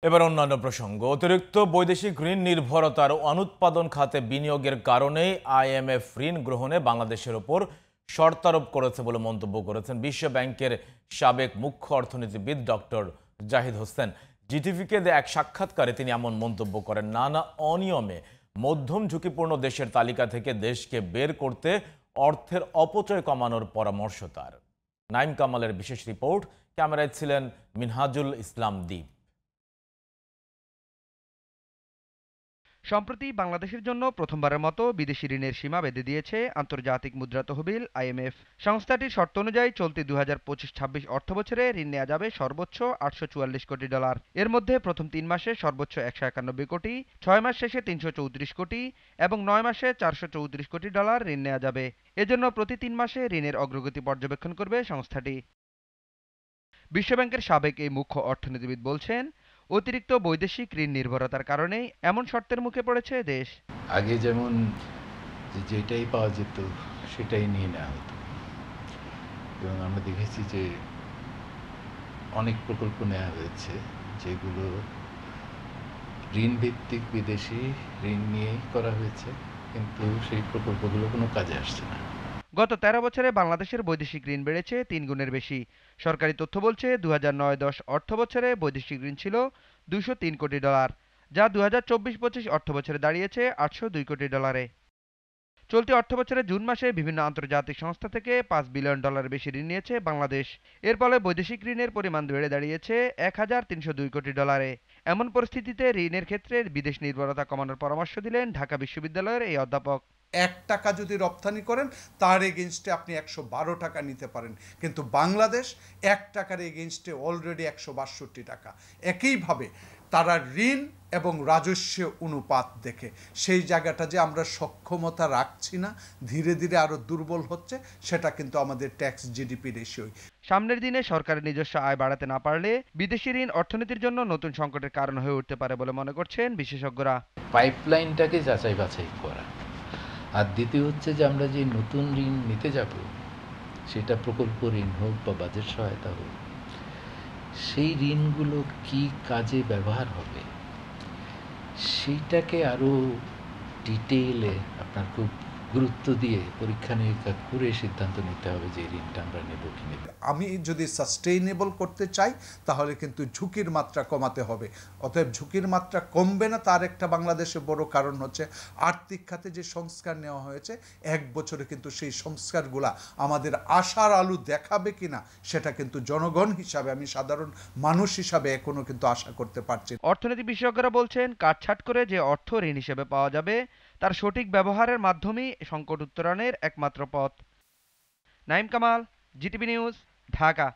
এবার অন্যান্য প্রসঙ্গ। অতিরিক্ত বৈদেশিক ঋণ নির্ভরতার অনুৎপাদন খাতে বিনিয়োগের কারণেই আইএমএফ ঋণ গ্রহণে বাংলাদেশের ওপর শর্তারোপ করেছে বলে মন্তব্য করেছেন বিশ্ব ব্যাংকের সাবেক মুখ্য অর্থনীতিবিদ ডক্টর জাহিদ হোসেন। জিটিভিকে দেয়া এক সাক্ষাৎকারে তিনি এমন মন্তব্য করেন। নানা অনিয়মে মধ্যম ঝুঁকিপূর্ণ দেশের তালিকা থেকে দেশকে বের করতে অর্থের অপচয় কমানোর পরামর্শ তার। নাইম কামালের বিশেষ রিপোর্ট, ক্যামেরায় ছিলেন মিনহাজুল ইসলাম দ্বীপ। সম্প্রতি বাংলাদেশের জন্য প্রথমবারের মতো বিদেশি ঋণের সীমা বেঁধে দিয়েছে আন্তর্জাতিক মুদ্রা তহবিল আইএমএফ। সংস্থাটির শর্ত অনুযায়ী চলতি 2025-26 অর্থবছরে ঋণ নেওয়া যাবে সর্বোচ্চ $844 কোটি। এর মধ্যে প্রথম 3 মাসে সর্বোচ্চ 191 কোটি, 6 মাস শেষে 334 কোটি এবং 9 মাসে $434 কোটি ঋণ নেওয়া যাবে। এজন্য প্রতি 3 মাসে ঋণের অগ্রগতি পর্যবেক্ষণ করবে সংস্থাটি। বিশ্বব্যাংকের সাবেক এই মুখ্য অর্থনীতিবিদ বলছেন, অতিরিক্ত বৈদেশিক ঋণ নির্ভরতার কারণেই এমন শর্তের মুখে পড়েছে দেশ। আগে যেমন যেটাই পাওয়া যেত সেটাই নিয়ে নেওয়া হতো, এবং আমরা দেখেছি যে অনেক প্রকল্প নেওয়া হয়েছে যেগুলো ঋণ ভিত্তিক বিদেশি ঋণ নিয়েই করা হয়েছে, কিন্তু সেই প্রকল্পগুলো কোনো কাজে আসছে না। গত 13 বছরে বাংলাদেশের বৈদেশিক ঋণ বেড়েছে 3 গুণের বেশি। সরকারি তথ্য বলছে 2009-10 অর্থ বছরে বৈদেশিক ঋণ ছিল $203 কোটি, যা 2024-25 অর্থ বছরে দাঁড়িয়েছে $802 কোটি। চলতি অর্থ বছরে জুন মাসে বিভিন্ন আন্তর্জাতিক সংস্থা থেকে $5 বিলিয়ন বেশি ঋণ নিয়েছে বাংলাদেশ। এর ফলে বৈদেশিক ঋণের পরিমাণ বেড়ে দাঁড়িয়েছে $1302 কোটি। এমন পরিস্থিতিতে ঋণের ক্ষেত্রে বিদেশ নির্ভরতা কমানোর পরামর্শ দিলেন ঢাকা বিশ্ববিদ্যালয়ের এই অধ্যাপক। $1 যদি রপ্তানি করেন তার এগেনস্টে আপনি 112 টাকা নিতে পারেন, কিন্তু বাংলাদেশ $1 এগেনস্টে অলরেডি 162 টাকা। একইভাবে তারা ঋণ এবং রাজস্ব অনুপাত দেখে সেই জায়গাটা যে আমরা সক্ষমতা রাখছি না, ধীরে ধীরে আরও দুর্বল হচ্ছে, সেটা কিন্তু আমাদের ট্যাক্স জিডিপি রেশিও। সামনের দিনে সরকারের নিজস্ব আয় বাড়াতে না পারলে বিদেশি ঋণ অর্থনীতির জন্য নতুন সংকটের কারণ হয়ে উঠতে পারে বলে মনে করছেন বিশেষজ্ঞরা। পাইপলাইনটাকে যাচাই বাছাই করা, আর দ্বিতীয় হচ্ছে যে আমরা যে নতুন ঋণ নিতে যাব, সেটা প্রকল্প ঋণ হোক বা বাজেট সহায়তা হোক, সেই ঋণগুলো কি কাজে ব্যবহার হবে সেইটাকে আরও ডিটেইলে আপনার খুব গুরুত্ব দিয়ে পরীক্ষা নিরীক্ষা করে সিদ্ধান্ত নিতে হবে যে ঋণটা আমরা নেব কি নেব। আমি যদি সাস্টেইনেবল করতে চাই তাহলে কিন্তু ঝুঁকির মাত্রা কমাতে হবে। অতএব ঝুঁকির মাত্রা কমবে না, তার একটা বাংলাদেশে বড় কারণ হচ্ছে আর্থিক খাতে যে সংস্কার নেওয়া হয়েছে, 1 বছরে কিন্তু সেই সংস্কারগুলা আমাদের আশার আলো দেখাবে কিনা সেটা কিন্তু জনগণ হিসাবে, আমি সাধারণ মানুষ হিসাবে এখনো কিন্তু আশা করতে পারছি। অর্থনীতি বিশেষজ্ঞরা বলছেন, কাটছাঁট করে যে অর্থ ঋণ হিসেবে পাওয়া যাবে তার সঠিক ব্যবহারের মাধ্যমেই সংকট উত্তরণের একমাত্র পথ। Naim Kamal, GTV news, Dhaka.